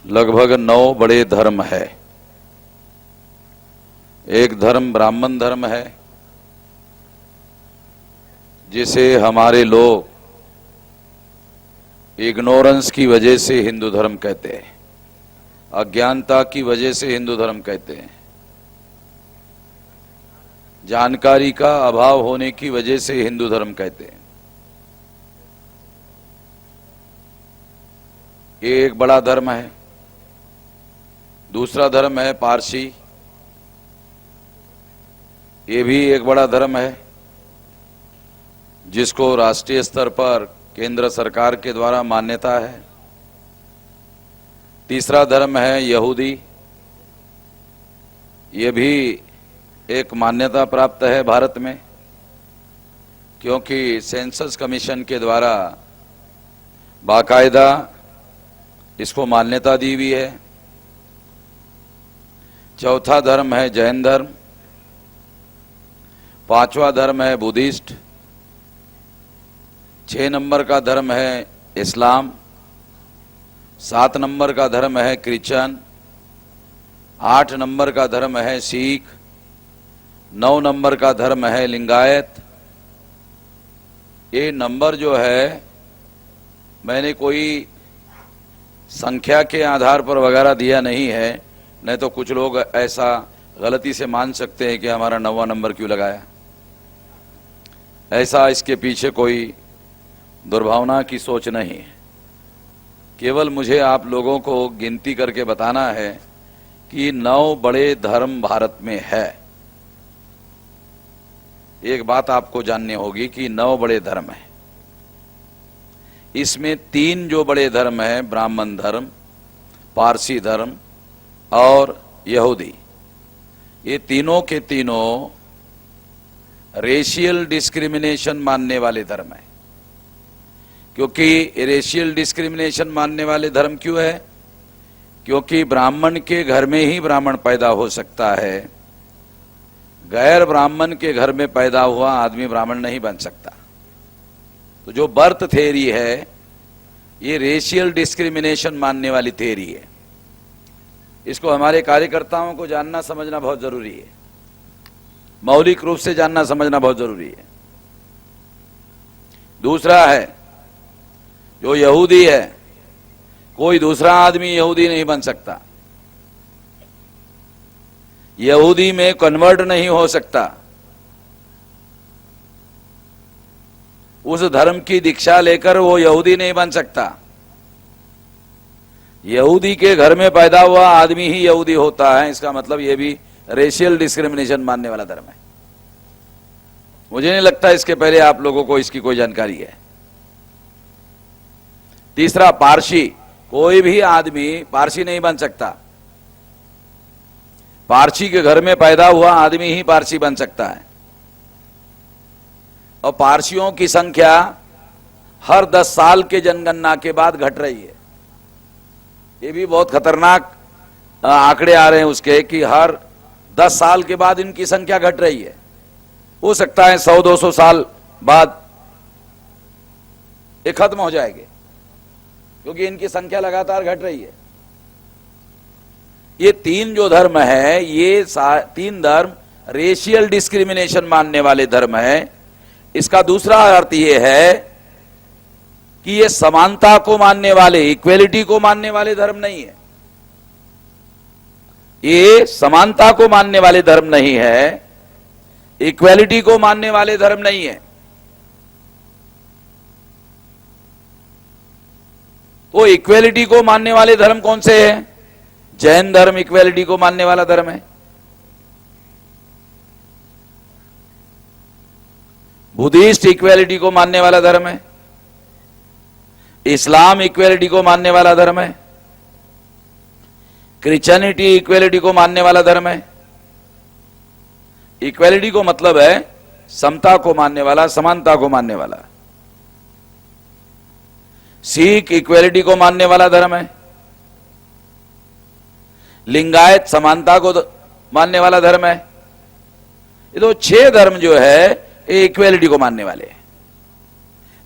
लगभग 9 बड़े धर्म है। एक धर्म ब्राह्मण धर्म है, जिसे हमारे लोग इग्नोरेंस की वजह से हिंदू धर्म कहते हैं, अज्ञानता की वजह से हिंदू धर्म कहते हैं, जानकारी का अभाव होने की वजह से हिंदू धर्म कहते हैं। ये एक बड़ा धर्म है। दूसरा धर्म है पारसी, ये भी एक बड़ा धर्म है, जिसको राष्ट्रीय स्तर पर केंद्र सरकार के द्वारा मान्यता है। तीसरा धर्म है यहूदी, ये भी एक मान्यता प्राप्त है भारत में, क्योंकि सेंसस कमीशन के द्वारा बाकायदा इसको मान्यता दी हुई है। चौथा धर्म है जैन धर्म, पांचवा धर्म है बुद्धिस्ट, 6 नंबर का धर्म है इस्लाम, 7 नंबर का धर्म है क्रिश्चियन, 8 नंबर का धर्म है सिख, 9 नंबर का धर्म है लिंगायत। ये नंबर जो है मैंने कोई संख्या के आधार पर वगैरह दिया नहीं है, नहीं तो कुछ लोग ऐसा गलती से मान सकते हैं कि हमारा 9वां नंबर क्यों लगाया। ऐसा इसके पीछे कोई दुर्भावना की सोच नहीं है। केवल मुझे आप लोगों को गिनती करके बताना है कि 9 बड़े धर्म भारत में है। एक बात आपको जाननी होगी कि 9 बड़े धर्म हैं। इसमें 3 जो बड़े धर्म हैं, ब्राह्मण धर्म, पारसी धर्म और यहूदी, ये तीनों के तीनों रेशियल डिस्क्रिमिनेशन मानने वाले धर्म हैं। क्योंकि रेशियल डिस्क्रिमिनेशन मानने वाले धर्म क्यों है? क्योंकि ब्राह्मण के घर में ही ब्राह्मण पैदा हो सकता है, गैर ब्राह्मण के घर में पैदा हुआ आदमी ब्राह्मण नहीं बन सकता। तो जो बर्थ थ्योरी है, ये रेशियल डिस्क्रिमिनेशन मानने वाली थ्योरी है। इसको हमारे कार्यकर्ताओं को जानना समझना बहुत जरूरी है, मौलिक रूप से जानना समझना बहुत जरूरी है। दूसरा है जो यहूदी है, कोई दूसरा आदमी यहूदी नहीं बन सकता, यहूदी में कन्वर्ट नहीं हो सकता, उस धर्म की दीक्षा लेकर वो यहूदी नहीं बन सकता। यहूदी के घर में पैदा हुआ आदमी ही यहूदी होता है। इसका मतलब ये भी रेशियल डिस्क्रिमिनेशन मानने वाला धर्म है। मुझे नहीं लगता इसके पहले आप लोगों को इसकी कोई जानकारी है। तीसरा पारसी, कोई भी आदमी पारसी नहीं बन सकता, पारसी के घर में पैदा हुआ आदमी ही पारसी बन सकता है। और पारसियों की संख्या हर 10 साल के जनगणना के बाद घट रही है। ये भी बहुत खतरनाक आंकड़े आ रहे हैं उसके, कि हर 10 साल के बाद इनकी संख्या घट रही है। हो सकता है 100-200 साल बाद ये खत्म हो जाएंगे, क्योंकि इनकी संख्या लगातार घट रही है। ये 3 जो धर्म है, ये 3 धर्म रेशियल डिस्क्रिमिनेशन मानने वाले धर्म है। इसका दूसरा अर्थ ये है कि ये समानता को मानने वाले, इक्वेलिटी को मानने वाले धर्म नहीं है। ये समानता को मानने वाले धर्म नहीं है, इक्वेलिटी को मानने वाले धर्म नहीं है। तो इक्वेलिटी को मानने वाले धर्म कौन से हैं? जैन धर्म इक्वेलिटी को मानने वाला धर्म है, बुद्धिस्ट इक्वेलिटी को मानने वाला धर्म है, इस्लाम इक्वेलिटी को मानने वाला धर्म है, क्रिश्चियनिटी इक्वेलिटी को मानने वाला धर्म है। इक्वेलिटी को मतलब है समता को मानने वाला, समानता को मानने वाला। सिख इक्वेलिटी को मानने वाला धर्म है, लिंगायत समानता को मानने वाला धर्म है। ये तो 6 धर्म जो है ये इक्वेलिटी को मानने वाले हैं।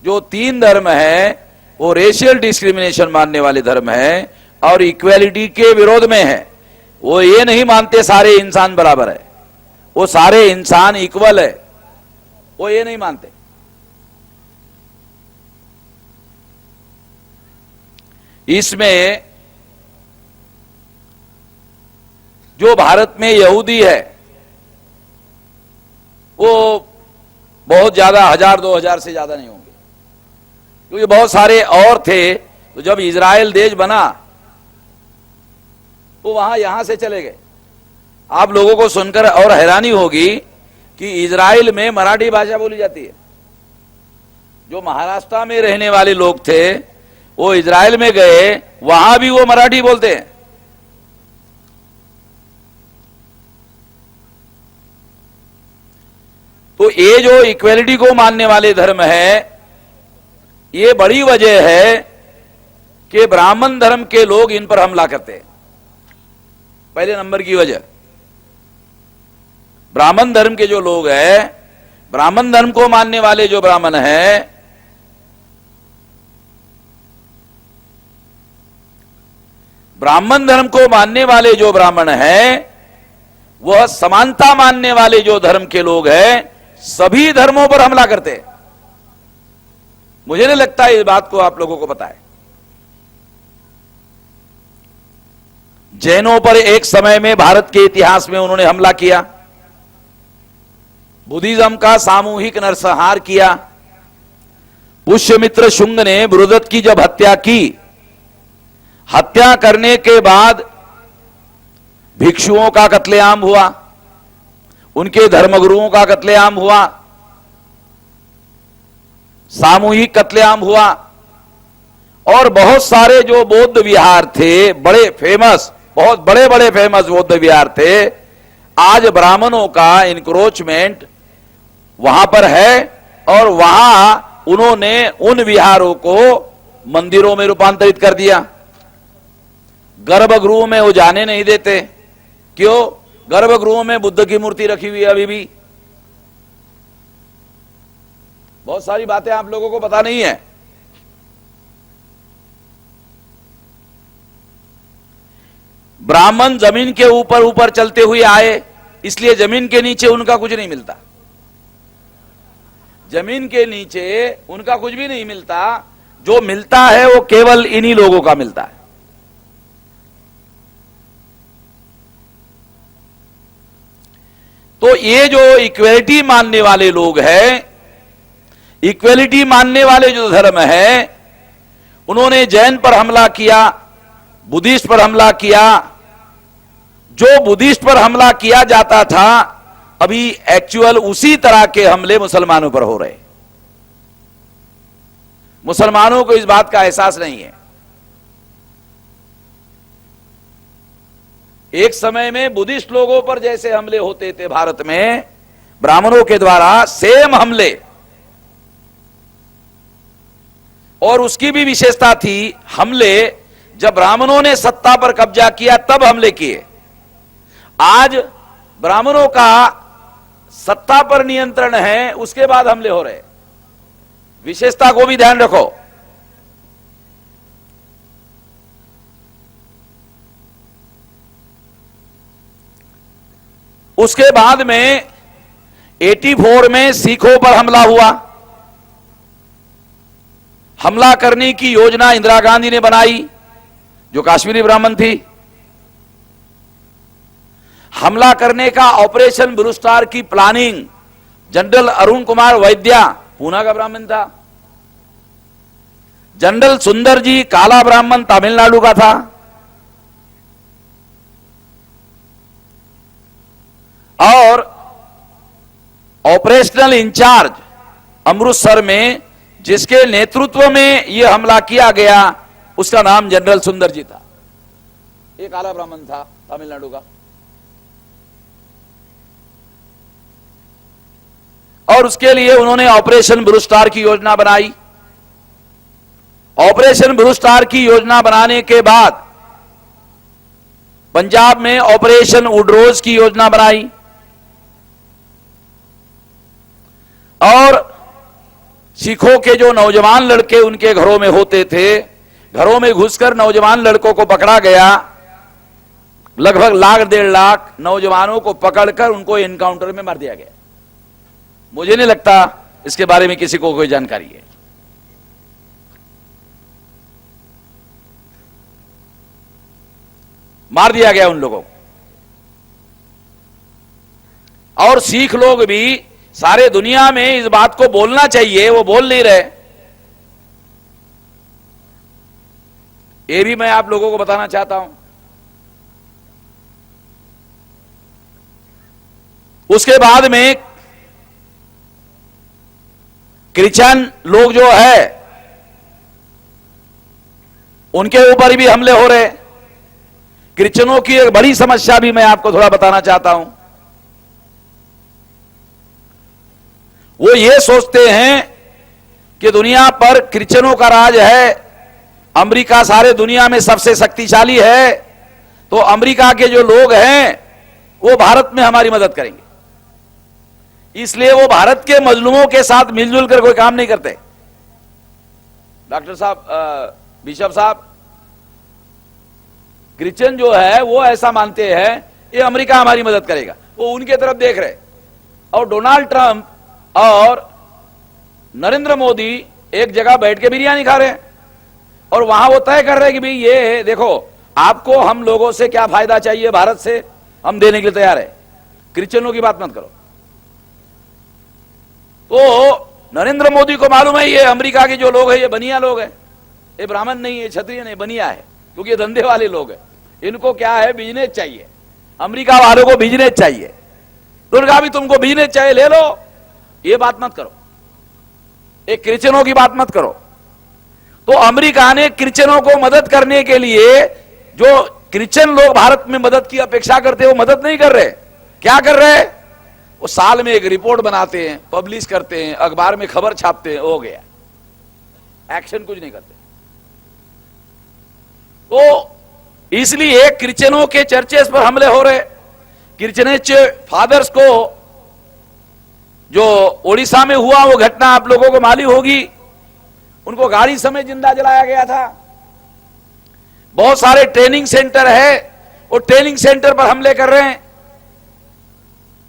जो 3 धर्म है वो रेशियल डिस्क्रिमिनेशन मानने वाले धर्म है, और इक्वेलिटी के विरोध में है। वो ये नहीं मानते सारे इंसान बराबर है, वो सारे इंसान इक्वल है, वो ये नहीं मानते। इसमें जो भारत में यहूदी है वो बहुत ज्यादा 1000-2000 से ज्यादा नहीं होंगे, क्योंकि बहुत सारे और थे। तो जब इजराइल देश बना तो वहां यहां से चले गए। आप लोगों को सुनकर और हैरानी होगी कि इजराइल में मराठी भाषा बोली जाती है। जो महाराष्ट्र में रहने वाले लोग थे वो इजराइल में गए, वहां भी वो मराठी बोलते हैं। तो ये जो इक्वेलिटी को मानने वाले धर्म है, ये बड़ी वजह है कि ब्राह्मण धर्म के लोग इन पर हमला करते हैं। पहले नंबर की वजह ब्राह्मण धर्म के जो लोग हैं, ब्राह्मण धर्म को मानने वाले जो ब्राह्मण हैं, ब्राह्मण धर्म को मानने वाले जो ब्राह्मण हैं, वह समानता मानने वाले जो धर्म के लोग हैं, सभी धर्मों पर हमला करते हैं। मुझे नहीं लगता इस बात को आप लोगों को पता है। जैनों पर एक समय में भारत के इतिहास में उन्होंने हमला किया, बुद्धिज्म का सामूहिक नरसंहार किया। पुष्यमित्र शुंग ने बृहदत्त की जब हत्या की, हत्या करने के बाद भिक्षुओं का कत्लेआम हुआ, उनके धर्मगुरुओं का कत्लेआम हुआ, सामूहिक कत्लेआम हुआ। और बहुत सारे जो बौद्ध विहार थे, बड़े फेमस, बहुत बड़े बड़े फेमस बौद्ध विहार थे, आज ब्राह्मणों का इंक्रोचमेंट वहां पर है। और वहां उन्होंने उन विहारों को मंदिरों में रूपांतरित कर दिया। गर्भगृह में वो जाने नहीं देते। क्यों? गर्भगृह में बुद्ध की मूर्ति रखी हुई है अभी भी। बहुत सारी बातें आप लोगों को पता नहीं है। ब्राह्मण जमीन के ऊपर ऊपर चलते हुए आए, इसलिए जमीन के नीचे उनका कुछ नहीं मिलता। जमीन के नीचे उनका कुछ भी नहीं मिलता। जो मिलता है वो केवल इन्हीं लोगों का मिलता है। तो ये जो इक्वेलिटी मानने वाले लोग हैं, इक्वेलिटी मानने वाले जो धर्म है, उन्होंने जैन पर हमला किया, बुद्धिस्ट पर हमला किया। जो बुद्धिस्ट पर हमला किया जाता था, अभी एक्चुअल उसी तरह के हमले मुसलमानों पर हो रहे। मुसलमानों को इस बात का एहसास नहीं है। एक समय में बुद्धिस्ट लोगों पर जैसे हमले होते थे भारत में ब्राह्मणों के द्वारा, सेम हमले। और उसकी भी विशेषता थी, हमले जब ब्राह्मणों ने सत्ता पर कब्जा किया तब हमले किए। आज ब्राह्मणों का सत्ता पर नियंत्रण है, उसके बाद हमले हो रहे। विशेषता को भी ध्यान रखो। उसके बाद में 84 में सिखों पर हमला हुआ। हमला करने की योजना इंदिरा गांधी ने बनाई, जो कश्मीरी ब्राह्मण थी। हमला करने का ऑपरेशन ब्लू स्टार की प्लानिंग जनरल अरुण कुमार वैद्या, पूना का ब्राह्मण था। जनरल सुंदर जी, काला ब्राह्मण, तमिलनाडु का था। और ऑपरेशनल इंचार्ज अमृतसर में जिसके नेतृत्व में यह हमला किया गया, उसका नाम जनरल सुंदर जी था। एक काला ब्राह्मण था तमिलनाडु का। और उसके लिए उन्होंने ऑपरेशन ब्लू स्टार की योजना बनाई। ऑपरेशन ब्लू स्टार की योजना बनाने के बाद पंजाब में ऑपरेशन वुडरोज की योजना बनाई। और सिखों के जो नौजवान लड़के उनके घरों में होते थे, घरों में घुसकर नौजवान लड़कों को पकड़ा गया। लगभग 1,00,000-1,50,000 नौजवानों को पकड़कर उनको एनकाउंटर में मार दिया गया। मुझे नहीं लगता इसके बारे में किसी को कोई जानकारी है। मार दिया गया उन लोगों को। और सिख लोग भी सारे दुनिया में इस बात को बोलना चाहिए, वो बोल नहीं रहे। ये भी मैं आप लोगों को बताना चाहता हूं। उसके बाद में क्रिश्चियन लोग जो है उनके ऊपर भी हमले हो रहे। क्रिश्चियनों की एक बड़ी समस्या भी मैं आपको थोड़ा बताना चाहता हूं। वो ये सोचते हैं कि दुनिया पर क्रिश्चियनों का राज है, अमेरिका सारे दुनिया में सबसे शक्तिशाली है, तो अमेरिका के जो लोग हैं वो भारत में हमारी मदद करेंगे, इसलिए वो भारत के मजलूमों के साथ मिलजुल कर कोई काम नहीं करते। डॉक्टर साहब, बिशप साहब, क्रिश्चियन जो है वो ऐसा मानते हैं ये अमेरिका हमारी मदद करेगा, वो उनके तरफ देख रहे। और डोनाल्ड ट्रंप और नरेंद्र मोदी एक जगह बैठ के बिरयानी खा रहे हैं और वहां वो तय कर रहे हैं कि भाई ये देखो, आपको हम लोगों से क्या फायदा चाहिए, भारत से हम देने के लिए तैयार है, क्रिश्चियनों की बात मत करो। तो नरेंद्र मोदी को मालूम है ये अमेरिका के जो लोग हैं ये बनिया लोग हैं, ये ब्राह्मण नहीं है, क्षत्रिय नहीं, बनिया है, क्योंकि ये धंधे वाले लोग हैं। इनको क्या है, बिजनेस चाहिए, अमेरिका वालों को बिजनेस चाहिए। तो उन्होंने कहा भी तुमको बिजनेस चाहिए ले लो, ये बात मत करो, एक क्रिश्चियनों की बात मत करो। तो अमेरिका ने क्रिश्चियनों को मदद करने के लिए, जो क्रिश्चियन लोग भारत में मदद की अपेक्षा करते हैं वो मदद नहीं कर रहे। क्या कर रहे हैं, वो साल में एक रिपोर्ट बनाते हैं, पब्लिश करते हैं, अखबार में खबर छापते हैं, हो गया, एक्शन कुछ नहीं करते। तो इसलिए क्रिश्चियनों के चर्चेस पर हमले हो रहे। क्रिश्चियन फादर्स को जो ओडिशा में हुआ वो घटना आप लोगों को मालूम होगी, उनको गाड़ी समेत जिंदा जलाया गया था। बहुत सारे ट्रेनिंग सेंटर है, वो ट्रेनिंग सेंटर पर हमले कर रहे हैं।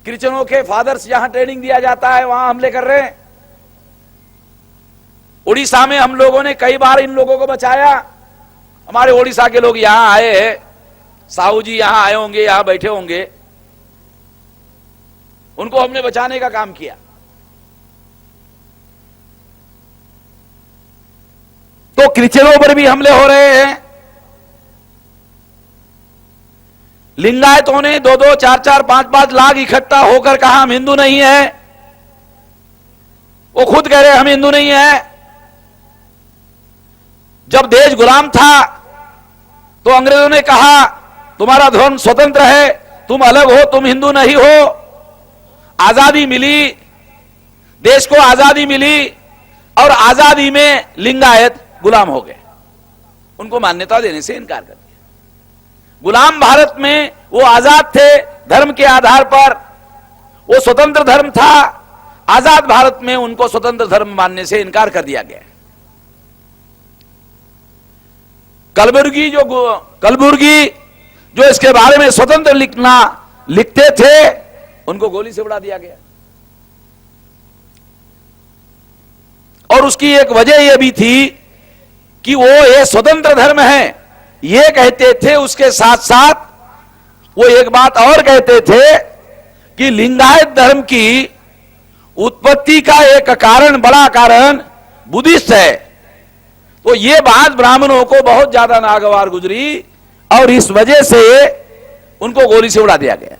क्रिश्चियनों के फादर्स जहां ट्रेनिंग दिया जाता है वहां हमले कर रहे हैं। उड़ीसा में हम लोगों ने कई बार इन लोगों को बचाया। हमारे उड़ीसा के लोग यहां आए हैं, साहू जी यहां आए होंगे, यहां बैठे होंगे, उनको हमने बचाने का काम किया। तो क्रिश्चियनों पर भी हमले हो रहे हैं। लिंगायतों ने 2-2, 4-4, 5-5 लाख इकट्ठा होकर कहा हम हिंदू नहीं है। वो खुद कह रहे हम हिंदू नहीं है। जब देश गुलाम था तो अंग्रेजों ने कहा तुम्हारा धर्म स्वतंत्र है, तुम अलग हो, तुम हिंदू नहीं हो। आजादी मिली, देश को आजादी मिली और आजादी में लिंगायत गुलाम हो गए, उनको मान्यता देने से इनकार कर दिया। गुलाम भारत में वो आजाद थे धर्म के आधार पर, वो स्वतंत्र धर्म था। आजाद भारत में उनको स्वतंत्र धर्म मानने से इनकार कर दिया गया। कलबुर्गी जो इसके बारे में स्वतंत्र लिखते थे, उनको गोली से उड़ा दिया गया। और उसकी एक वजह यह भी थी कि वो ये स्वतंत्र धर्म है ये कहते थे, उसके साथ साथ वो एक बात और कहते थे कि लिंगायत धर्म की उत्पत्ति का एक कारण, बड़ा कारण बुद्धिस्ट है। तो ये बात ब्राह्मणों को बहुत ज्यादा नागवार गुजरी और इस वजह से उनको गोली से उड़ा दिया गया।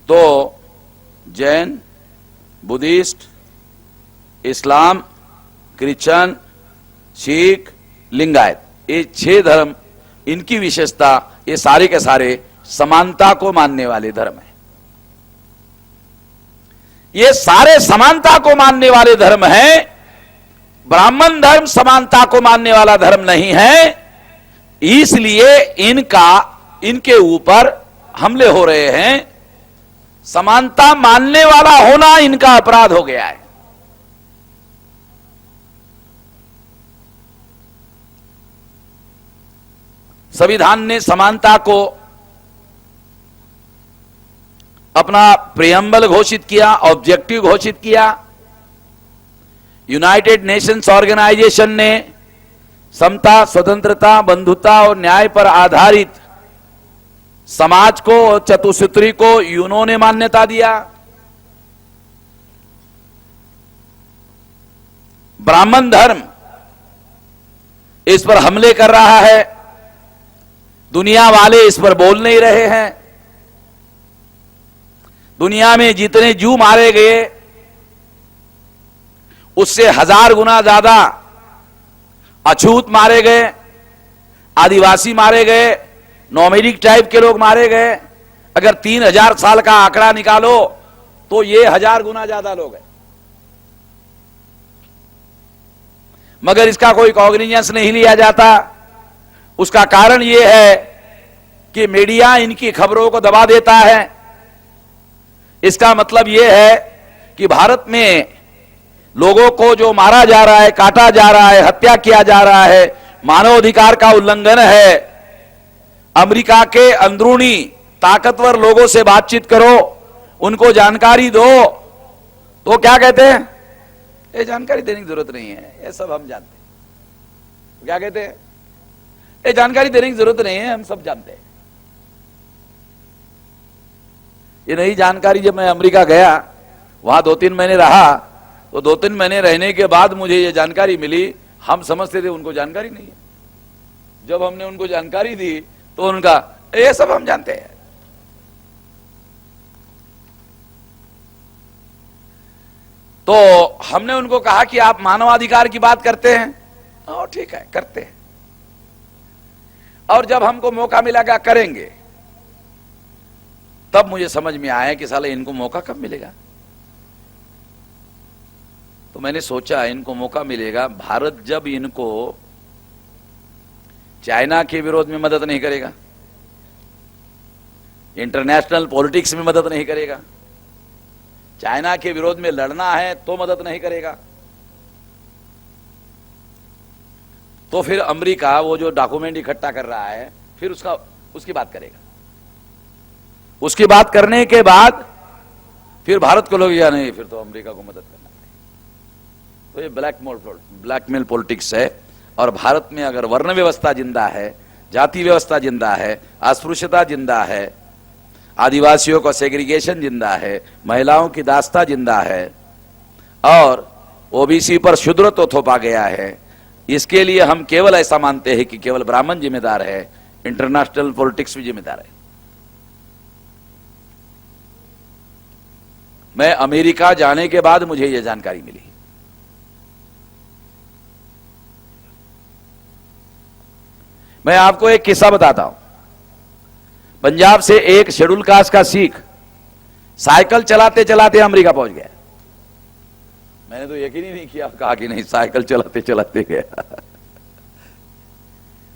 तो जैन, बुद्धिस्ट, इस्लाम, क्रिश्चियन, सिख, लिंगायत, ये 6 धर्म, इनकी विशेषता, ये सारे के सारे समानता को मानने वाले धर्म हैं। ये सारे समानता को मानने वाले धर्म हैं। ब्राह्मण धर्म समानता को मानने वाला धर्म नहीं है, इसलिए इनके ऊपर हमले हो रहे हैं। समानता मानने वाला होना इनका अपराध हो गया है। संविधान ने समानता को अपना प्रियम्बल घोषित किया, ऑब्जेक्टिव घोषित किया। यूनाइटेड नेशंस ऑर्गेनाइजेशन ने समता, स्वतंत्रता, बंधुता और न्याय पर आधारित समाज को और चतुसूत्री को यूनो ने मान्यता दिया। ब्राह्मण धर्म इस पर हमले कर रहा है, दुनिया वाले इस पर बोल नहीं रहे हैं। दुनिया में जितने जू मारे गए उससे 1000 गुना ज्यादा अछूत मारे गए, आदिवासी मारे गए, नोमैडिक टाइप के लोग मारे गए। अगर 3000 साल का आंकड़ा निकालो तो ये 1000 गुना ज्यादा लोग हैं, मगर इसका कोई कॉग्निजेंस नहीं लिया जाता। उसका कारण यह है कि मीडिया इनकी खबरों को दबा देता है। इसका मतलब यह है कि भारत में लोगों को जो मारा जा रहा है, काटा जा रहा है, हत्या किया जा रहा है, मानवाधिकार का उल्लंघन है। अमेरिका के अंदरूनी ताकतवर लोगों से बातचीत करो, उनको जानकारी दो, तो क्या कहते हैं? ये जानकारी देने की जरूरत नहीं है, ये सब हम जानते हैं। क्या कहते हैं? ये जानकारी देने की जरूरत नहीं है, हम सब जानते हैं। ये नई जानकारी, जब मैं अमेरिका गया, वहां 2-3 महीने रहा, तो 2-3 महीने रहने के बाद मुझे ये जानकारी मिली। हम समझते थे उनको जानकारी नहीं है, जब हमने उनको जानकारी दी तो उनका ये सब हम जानते हैं। तो हमने उनको कहा कि आप मानवाधिकार की बात करते हैं? और ठीक है, करते हैं, और जब हमको मौका मिला क्या करेंगे। तब मुझे समझ में आया कि साले इनको मौका कब मिलेगा। तो मैंने सोचा इनको मौका मिलेगा, भारत जब इनको चाइना के विरोध में मदद नहीं करेगा, इंटरनेशनल पॉलिटिक्स में मदद नहीं करेगा, चाइना के विरोध में लड़ना है तो मदद नहीं करेगा, तो फिर अमेरिका वो जो डॉक्यूमेंट इकट्ठा कर रहा है फिर उसकी बात करेगा। उसकी बात करने के बाद फिर भारत को लोग या नहीं, फिर तो अमेरिका को मदद करना पड़ेगा। तो ये ब्लैकमेल पॉलिटिक्स है। और भारत में अगर वर्ण व्यवस्था जिंदा है, जाति व्यवस्था जिंदा है, अस्पृश्यता जिंदा है, आदिवासियों का सेग्रीगेशन जिंदा है, महिलाओं की दास्ता जिंदा है, और ओबीसी पर शूद्र तो थोपा गया है, इसके लिए हम केवल ऐसा मानते हैं कि केवल ब्राह्मण जिम्मेदार है, इंटरनेशनल पॉलिटिक्स भी जिम्मेदार है। मैं अमेरिका जाने के बाद मुझे यह जानकारी मिली। मैं आपको एक किस्सा बताता हूं। पंजाब से एक शेड्यूल कास्ट का सिख साइकिल चलाते चलाते अमेरिका पहुंच गया। मैंने तो यकीन ही नहीं किया, कहा कि नहीं साइकिल चलाते चलाते गया।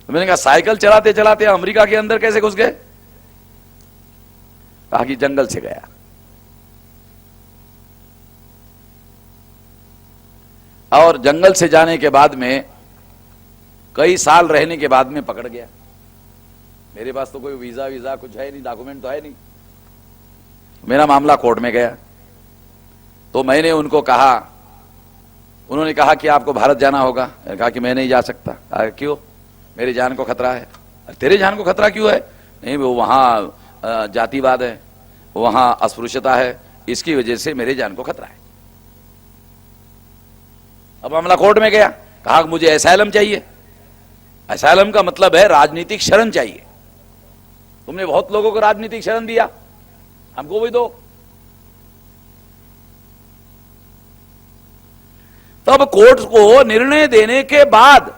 मैंने कहा साइकिल चलाते चलाते अमेरिका के अंदर कैसे घुस गए? कहा कि जंगल से गया। और जंगल से जाने के बाद में कई साल रहने के बाद में पकड़ गया। मेरे पास तो कोई वीजा कुछ है नहीं, डॉक्यूमेंट तो है नहीं। मेरा मामला कोर्ट में गया। तो मैंने उनको कहा, उन्होंने कहा कि आपको भारत जाना होगा। मैंने कहा कि मैं नहीं जा सकता। कहा क्यों? मेरी जान को खतरा है। तेरे जान को खतरा क्यों है? नहीं, वो वहां जातिवाद है, वहां अस्पृश्यता है, इसकी वजह से मेरे जान को खतरा है। अब मामला कोर्ट में गया। कहा मुझे एसाइलम चाहिए। एसाइलम का मतलब है राजनीतिक शरण चाहिए। तुमने बहुत लोगों को राजनीतिक शरण दिया, हमको भी दो। तब कोर्ट को निर्णय देने के बाद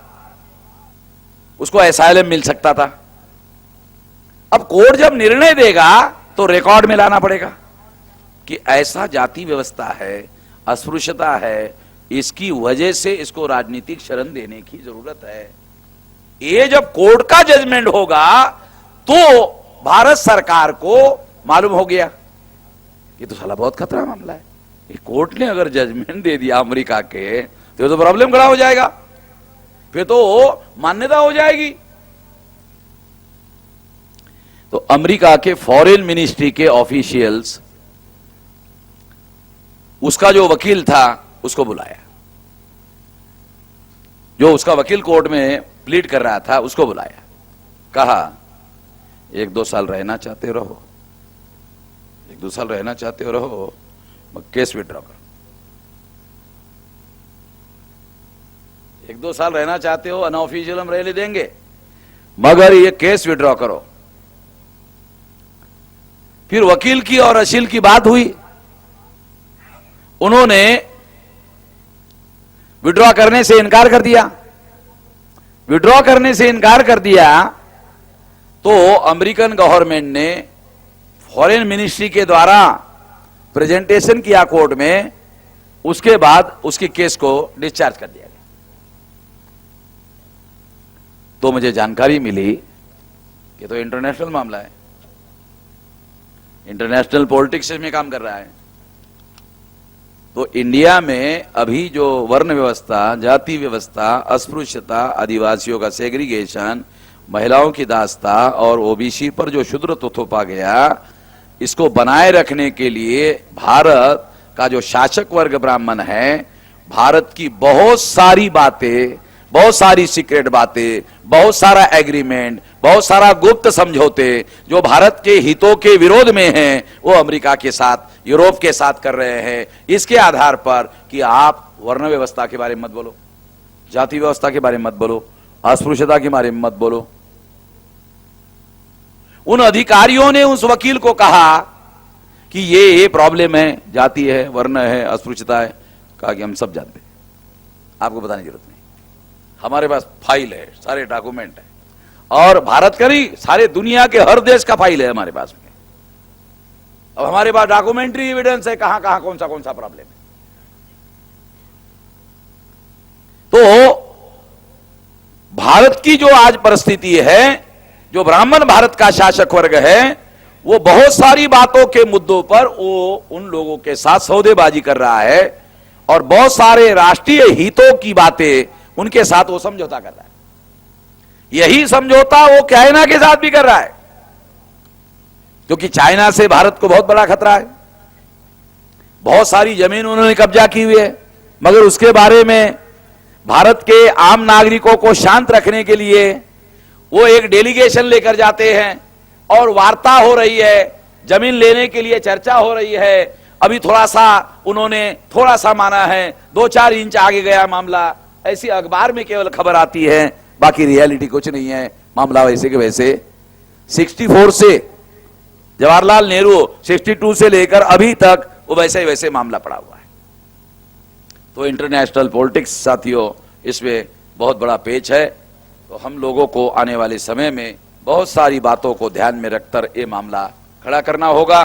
उसको एसाइलम मिल सकता था। अब कोर्ट जब निर्णय देगा तो रिकॉर्ड में लाना पड़ेगा कि ऐसा जाति व्यवस्था है, अस्पृश्यता है, इसकी वजह से इसको राजनीतिक शरण देने की जरूरत है। ये जब कोर्ट का जजमेंट होगा तो भारत सरकार को मालूम हो गया कि तो साला बहुत खतरा मामला है। ये कोर्ट ने अगर जजमेंट दे दिया अमेरिका के तो प्रॉब्लम खड़ा हो जाएगा, फिर तो मान्यता हो जाएगी। तो अमेरिका के फॉरेन मिनिस्ट्री के ऑफिशियल्स, उसका जो वकील था उसको बुलाया, जो उसका वकील कोर्ट में प्लीड कर रहा था उसको बुलाया, कहा 1-2 साल रहना चाहते रहो, 1-2 साल रहना चाहते हो रहो, केस विड्रॉ करो। 1-2 साल रहना चाहते हो, अनऑफिशियल हम रह देंगे, मगर ये केस विड्रॉ करो। फिर वकील की और अशील की बात हुई, उन्होंने विड्रॉ करने से इनकार कर दिया। विड्रॉ करने से इनकार कर दिया तो अमेरिकन गवर्नमेंट ने फॉरेन मिनिस्ट्री के द्वारा प्रेजेंटेशन किया कोर्ट में, उसके बाद उसकी केस को डिस्चार्ज कर दिया गया। तो मुझे जानकारी मिली कि तो इंटरनेशनल मामला है, इंटरनेशनल पॉलिटिक्स में काम कर रहा है। तो इंडिया में अभी जो वर्ण व्यवस्था, जाति व्यवस्था, अस्पृश्यता, आदिवासियों का सेग्रीगेशन, महिलाओं की दास्ता और ओबीसी पर जो क्षुद्र थोपा गया, इसको बनाए रखने के लिए भारत का जो शासक वर्ग ब्राह्मण है, भारत की बहुत सारी बातें, बहुत सारी सीक्रेट बातें, बहुत सारा एग्रीमेंट, बहुत सारा गुप्त समझौते जो भारत के हितों के विरोध में हैं, वो अमेरिका के साथ, यूरोप के साथ कर रहे हैं। इसके आधार पर कि आप वर्ण व्यवस्था के बारे में मत बोलो, जाति व्यवस्था के बारे में मत बोलो, अस्पृश्यता के बारे में मत बोलो। उन अधिकारियों ने उस वकील को कहा कि ये प्रॉब्लम है, जाति है, वर्ण है, अस्पृश्यता है। कहा कि हम सब जानते हैं, आपको बताने की जरूरत नहीं, हमारे पास फाइल है, सारे डॉक्यूमेंट है, और भारत का नहीं, सारे दुनिया के हर देश का फाइल है हमारे पास में। अब हमारे पास डॉक्यूमेंट्री एविडेंस है, कहां कहां कौन सा प्रॉब्लम है। तो भारत की जो आज परिस्थिति है, जो ब्राह्मण भारत का शासक वर्ग है, वो बहुत सारी बातों के मुद्दों पर वो उन लोगों के साथ सौदेबाजी कर रहा है, और बहुत सारे राष्ट्रीय हितों की बातें उनके साथ वो समझौता कर रहा है। यही समझौता वो चाइना के साथ भी कर रहा है, क्योंकि चाइना से भारत को बहुत बड़ा खतरा है। बहुत सारी जमीन उन्होंने कब्जा की हुई है, मगर उसके बारे में भारत के आम नागरिकों को शांत रखने के लिए वो एक डेलीगेशन लेकर जाते हैं और वार्ता हो रही है, जमीन लेने के लिए चर्चा हो रही है। अभी थोड़ा सा उन्होंने थोड़ा सा माना है, 2-4 इंच आगे गया मामला, ऐसी अखबार में केवल खबर आती है, बाकी रियलिटी कुछ नहीं है। मामला वैसे के वैसे 64 से, जवाहरलाल नेहरू 62 से लेकर अभी तक वो वैसे वैसे मामला पड़ा हुआ है। तो इंटरनेशनल पॉलिटिक्स साथियों, इसमें बहुत बड़ा पेच है। तो हम लोगों को आने वाले समय में बहुत सारी बातों को ध्यान में रखकर ये मामला खड़ा करना होगा।